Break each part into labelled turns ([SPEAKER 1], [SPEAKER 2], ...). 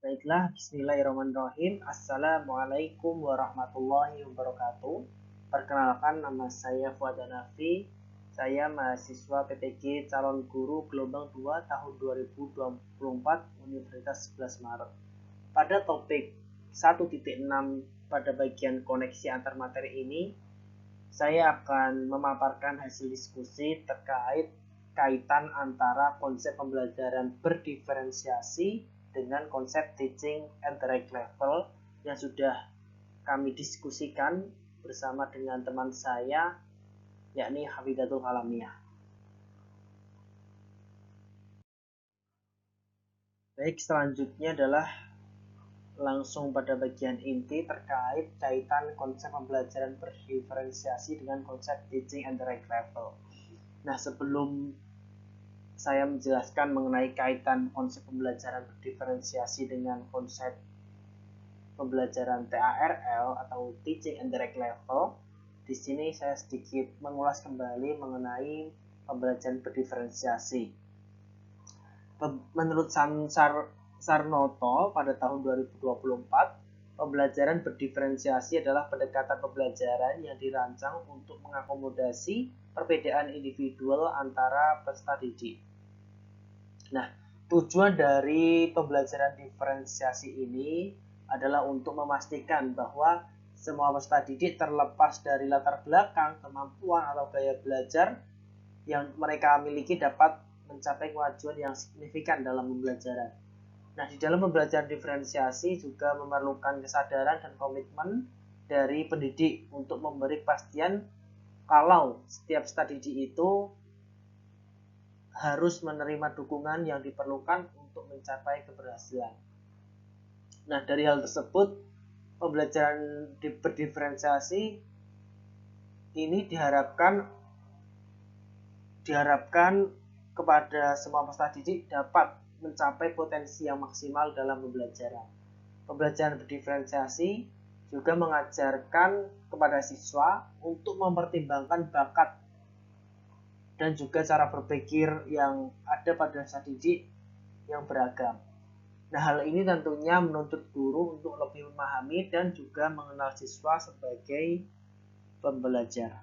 [SPEAKER 1] Baiklah, bismillahirrahmanirrahim. Assalamualaikum warahmatullahi wabarakatuh. Perkenalkan, nama saya Fuad Hanafi. Saya mahasiswa PPG Calon Guru Gelombang 2 tahun 2024 Universitas 11 Maret. Pada topik 1.6 pada bagian koneksi antar materi ini, saya akan memaparkan hasil diskusi terkait kaitan antara konsep pembelajaran berdiferensiasi dengan konsep teaching at the right level yang sudah kami diskusikan bersama dengan teman saya, yakni Hafidatul Alamiah. Baik, selanjutnya adalah langsung pada bagian inti terkait kaitan konsep pembelajaran berdiferensiasi dengan konsep teaching at the right level. Nah, sebelum saya menjelaskan mengenai kaitan konsep pembelajaran berdiferensiasi dengan konsep pembelajaran TARL atau Teaching and Direct Level. Di sini saya sedikit mengulas kembali mengenai pembelajaran berdiferensiasi. Menurut Sarnoto pada tahun 2024, pembelajaran berdiferensiasi adalah pendekatan pembelajaran yang dirancang untuk mengakomodasi perbedaan individual antara peserta didik. Nah, tujuan dari pembelajaran diferensiasi ini adalah untuk memastikan bahwa semua peserta didik terlepas dari latar belakang, kemampuan, atau gaya belajar yang mereka miliki dapat mencapai kemajuan yang signifikan dalam pembelajaran. Nah, di dalam pembelajaran diferensiasi juga memerlukan kesadaran dan komitmen dari pendidik untuk memberi kepastian kalau setiap peserta didik itu harus menerima dukungan yang diperlukan untuk mencapai keberhasilan. Nah, dari hal tersebut, pembelajaran berdiferensiasi ini diharapkan kepada semua peserta didik dapat mencapai potensi yang maksimal dalam pembelajaran. Pembelajaran berdiferensiasi juga mengajarkan kepada siswa untuk mempertimbangkan bakat dan juga cara berpikir yang ada pada peserta didik yang beragam. Nah, hal ini tentunya menuntut guru untuk lebih memahami dan juga mengenal siswa sebagai pembelajar.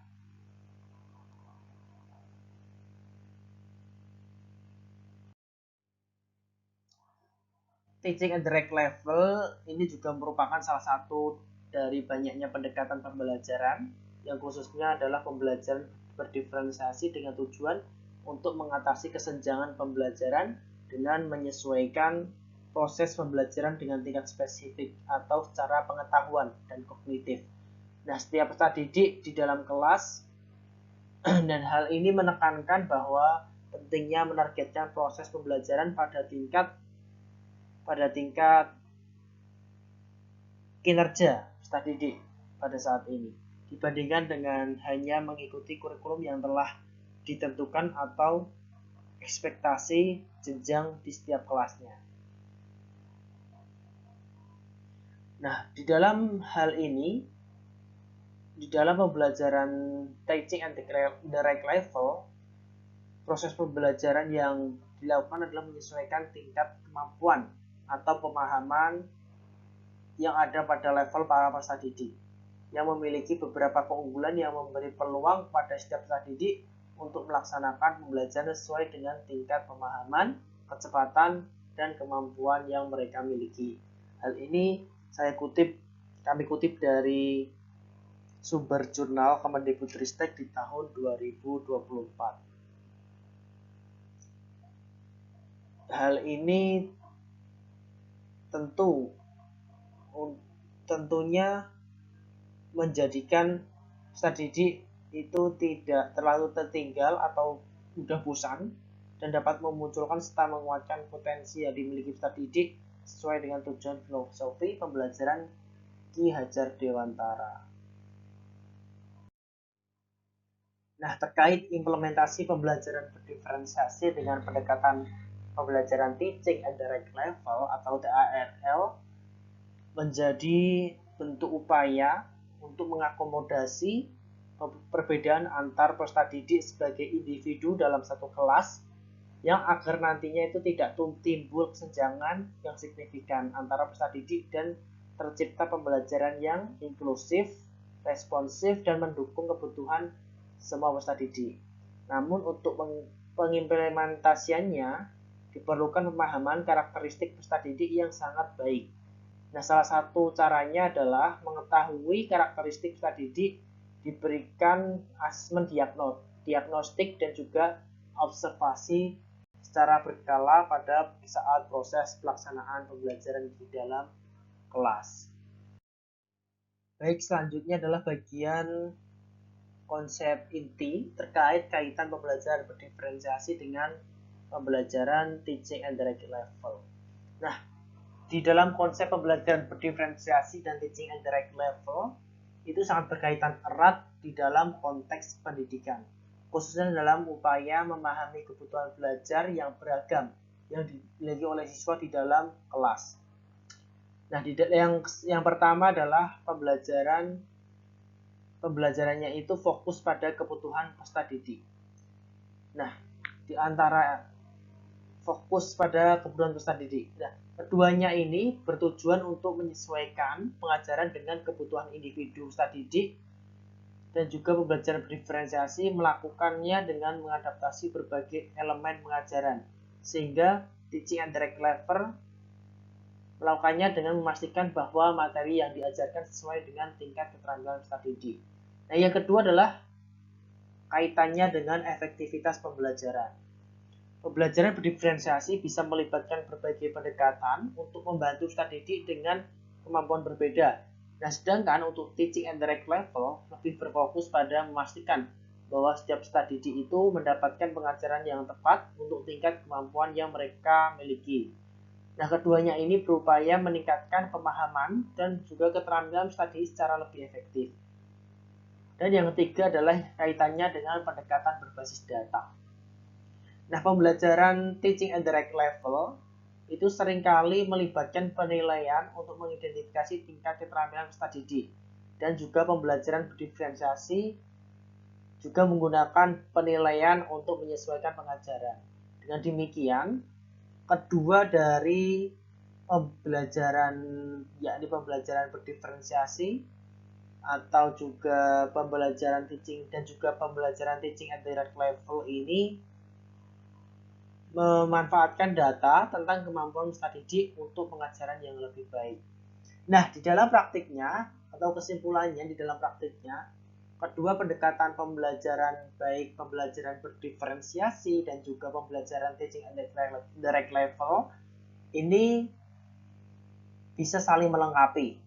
[SPEAKER 1] Teaching at the right level ini juga merupakan salah satu dari banyaknya pendekatan pembelajaran yang khususnya adalah pembelajaran berdiferensiasi dengan tujuan untuk mengatasi kesenjangan pembelajaran dengan menyesuaikan proses pembelajaran dengan tingkat spesifik atau secara pengetahuan dan kognitif. Nah, setiap peserta didik di dalam kelas dan hal ini menekankan bahwa pentingnya menargetkan proses pembelajaran pada tingkat kinerja peserta didik pada saat ini dibandingkan dengan hanya mengikuti kurikulum yang telah ditentukan atau ekspektasi jenjang di setiap kelasnya. Nah, di dalam hal ini, di dalam pembelajaran teaching at the right level, proses pembelajaran yang dilakukan adalah menyesuaikan tingkat kemampuan atau pemahaman yang ada pada level para peserta didik yang memiliki beberapa keunggulan yang memberi peluang pada setiap peserta didik untuk melaksanakan pembelajaran sesuai dengan tingkat pemahaman, kecepatan, dan kemampuan yang mereka miliki. Hal ini kami kutip dari sumber jurnal Kemendikbudristek di tahun 2024. Hal ini tentunya menjadikan peserta didik itu tidak terlalu tertinggal atau mudah bosan dan dapat memunculkan serta menguatkan potensi yang dimiliki peserta didik sesuai dengan tujuan filosofi pembelajaran Ki Hajar Dewantara. Nah, terkait implementasi pembelajaran berdiferensiasi dengan pendekatan pembelajaran teaching at the right level atau TARL menjadi bentuk upaya untuk mengakomodasi perbedaan antar peserta didik sebagai individu dalam satu kelas yang agar nantinya itu tidak timbul kesenjangan yang signifikan antara peserta didik dan tercipta pembelajaran yang inklusif, responsif, dan mendukung kebutuhan semua peserta didik. Namun untuk pengimplementasiannya diperlukan pemahaman karakteristik peserta didik yang sangat baik. Nah, salah satu caranya adalah mengetahui karakteristik peserta didik, diberikan asesmen diagnostik dan juga observasi secara berkala pada saat proses pelaksanaan pembelajaran di dalam kelas. Baik, selanjutnya adalah bagian konsep inti terkait kaitan pembelajaran berdiferensiasi dengan pembelajaran teaching and direct level. Nah, di dalam konsep pembelajaran berdiferensiasi dan teaching and direct level itu sangat berkaitan erat di dalam konteks pendidikan, khususnya dalam upaya memahami kebutuhan belajar yang beragam yang dimiliki oleh siswa di dalam kelas. Nah, yang pertama adalah pembelajarannya itu fokus pada kebutuhan peserta didik. Nah, di antara fokus pada kebutuhan peserta didik. Nah, keduanya ini bertujuan untuk menyesuaikan pengajaran dengan kebutuhan individu peserta didik dan juga pembelajaran berdiferensiasi melakukannya dengan mengadaptasi berbagai elemen pengajaran, sehingga teaching and direct level melakukannya dengan memastikan bahwa materi yang diajarkan sesuai dengan tingkat keterampilan peserta didik. Nah, yang kedua adalah kaitannya dengan efektivitas pembelajaran. Pembelajaran berdiferensiasi bisa melibatkan berbagai pendekatan untuk membantu peserta didik dengan kemampuan berbeda. Nah, sedangkan untuk teaching and direct level lebih berfokus pada memastikan bahwa setiap peserta didik itu mendapatkan pengajaran yang tepat untuk tingkat kemampuan yang mereka miliki. Nah, keduanya ini berupaya meningkatkan pemahaman dan juga keterampilan peserta didik secara lebih efektif. Dan yang ketiga adalah kaitannya dengan pendekatan berbasis data. Nah, pembelajaran teaching and direct level itu seringkali melibatkan penilaian untuk mengidentifikasi tingkat keterampilan peserta didik, dan juga pembelajaran berdiferensiasi juga menggunakan penilaian untuk menyesuaikan pengajaran. Dengan demikian, kedua dari pembelajaran, yakni pembelajaran berdiferensiasi atau juga pembelajaran teaching dan juga pembelajaran teaching at direct level ini memanfaatkan data tentang kemampuan peserta didik untuk pengajaran yang lebih baik. Nah, di dalam praktiknya atau kesimpulannya di dalam praktiknya, kedua pendekatan pembelajaran baik pembelajaran berdiferensiasi dan juga pembelajaran teaching at direct level ini bisa saling melengkapi.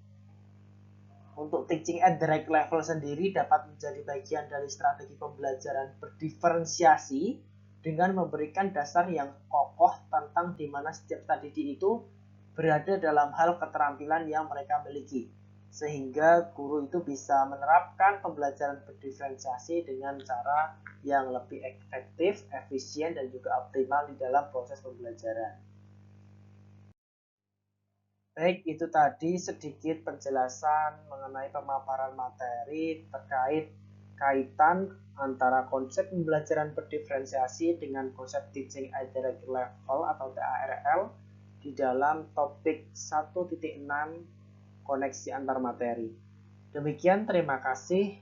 [SPEAKER 1] Untuk teaching at direct level sendiri dapat menjadi bagian dari strategi pembelajaran berdiferensiasi dengan memberikan dasar yang kokoh tentang di mana setiap peserta didik itu berada dalam hal keterampilan yang mereka miliki, sehingga guru itu bisa menerapkan pembelajaran berdiferensiasi dengan cara yang lebih efektif, efisien, dan juga optimal di dalam proses pembelajaran. Baik, itu tadi sedikit penjelasan mengenai pemaparan materi terkait kaitan antara konsep pembelajaran berdiferensiasi dengan konsep teaching at direct level atau TARL di dalam topik 1.6 koneksi antar materi. Demikian, terima kasih.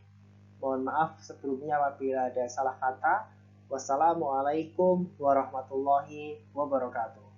[SPEAKER 1] Mohon maaf sebelumnya apabila ada salah kata. Wassalamualaikum warahmatullahi wabarakatuh.